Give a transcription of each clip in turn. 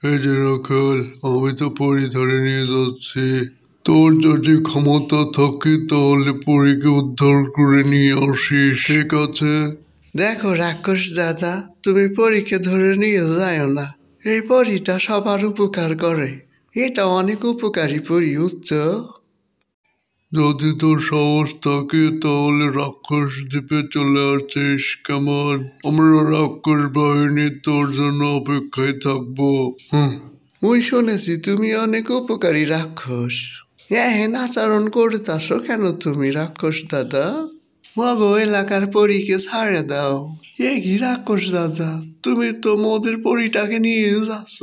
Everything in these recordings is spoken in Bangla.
এই যে রাখাল, আমি তো পরী ধরে নিয়ে যাচ্ছি। তোর যদি ক্ষমতা থাকে তাহলে পরীকে উদ্ধার করে নিয়ে আসিস, ঠিক আছে? দেখো রাক্ষস দাদা, তুমি পরীকে ধরে নিয়ে যাও না। এই পরীটা সবার উপকার করে। এটা অনেক উপকারী পরী, বুঝছো? যদি তোর সাহস থাকে তাহলে রাক্ষস দ্বীপে চলে আসিস, কেমন? আমরা রাক্ষস বাহিনী তোর জন্য অপেক্ষায় থাকবো। মুই শুনেছি তুমি অনেক উপকারী রাক্ষস। এহেন আচরণ করতাছো কেন তুমি রাক্ষস দাদা? মগো এলাকার পরীকে ছাড়ে দাও। এ কি রাক্ষস দাদা, তুমি তো মোদের পরীটাকে নিয়ে যাচ্ছ।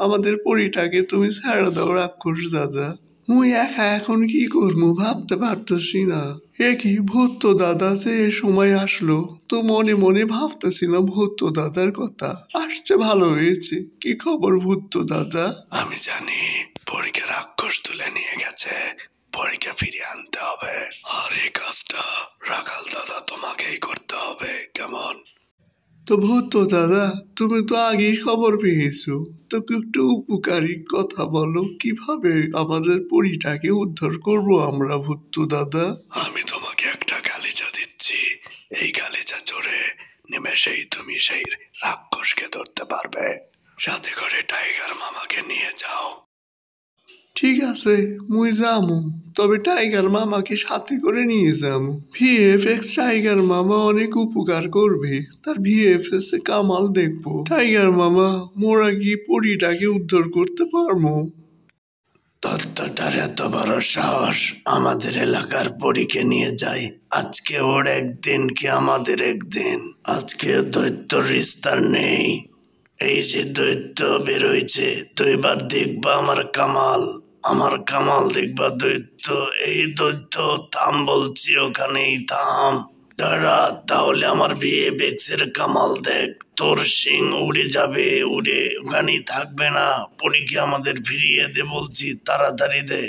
আমাদের পরীটাকে তুমি ছেড়ে দাও রাক্ষস দাদা। মুই একা এখন কি করবো ভাবতে পারতেছি না। এ কি ভূত দাদা যে এ সময় আসলো, তো মনে মনে ভাবতেছিলাম ভূত দাদার কথা। আসছে ভালো হয়েছে। কি খবর ভূত দাদা? আমি জানি পরীকে রাক্ষস তুলে নিয়ে গেছে, পরীকে ফিরিয়ে আনতে হবে। আর এই কাজটা রাখাল দাদা তোমাকেই করতে হবে, কেমন? তো ভূত দাদা, তুমি তো আগেই খবর পেয়েছো, তো একটু উপকারী কথা বলো, কিভাবে আমাদের পরীটাকে উদ্ধার করব আমরা ভূত দাদা? আমি তোমাকে একটা গালিচা দিচ্ছি, এই গালিচা চড়ে নিমেষেই তুমি সেই রাক্ষসকে ধরতে পারবে। সাথে করে টাইগার মামাকে নিয়ে যাও। ঠিক আছে, মুই যামু। তবে টাইগার মামাকে সাথে করে নিয়ে যামু। ভিএফএক্স টাইগার মামা অনেক উপকার করবে। তার ভিএফএক্স এ কামাল দেখবো। টাইগার মামা, মোরা কি পরীটাকে উদ্ধার করতে পারবো? দত্তটার এত বড় সাহস আমাদের এলাকার পরীকে নিয়ে যায়। আজকে ওর একদিন কি আমাদের একদিন। আজকে দৈত্যর বিস্তার নেই। এই যে দৈত্য বেরোইছে, তো এবার দেখবা আমার কামাল। আমার কামাল দেখবা দৈত্য। এই দৈত্য থাম বলছি, ওখানেই থাম। দাঁড়া, তাহলে আমার বিয়ে বেক্সের কামাল দেখ। তোর সিং উড়ে যাবে, উড়ে ওখানেই থাকবে না। পরীকে আমাদের ফিরিয়ে দে বলছি, তাড়াতাড়ি দে।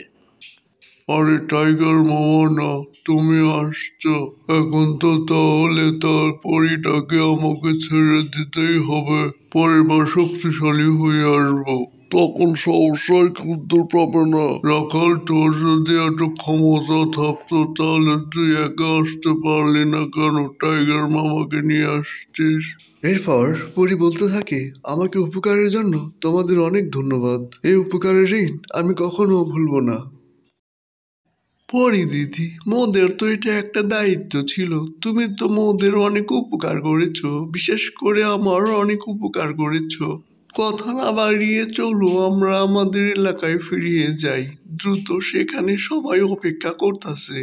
আরে টাইগার মামা না, তুমি আসছো এখন, তো তাহলে তার পরীটাকে আমাকে ছেড়ে দিতেই হবে। পরের বার শক্তিশালী হয়ে আসবো, তখন সমস্যায় উত্তর পাবে না। রাখাল, তোর যদি এত ক্ষমতা থাকতো তাহলে তুই একা আসতে পারলি না কেন? টাইগার মামাকে নিয়ে আসছিস। এরপর পরি বলতে থাকে, আমাকে উপকারের জন্য তোমাদের অনেক ধন্যবাদ। এই উপকারের ঋণ আমি কখনো ভুলবো না। পরি দিদি, মোদের তো এটা একটা দায়িত্ব ছিল। তুমি তো মোদের অনেক উপকার করেছো, বিশেষ করে আমার অনেক উপকার করেছো। কথা না বাড়িয়ে চলো আমরা আমাদের এলাকায় ফিরিয়ে যাই। দ্রুত, সেখানে সবাই অপেক্ষা করতেছে।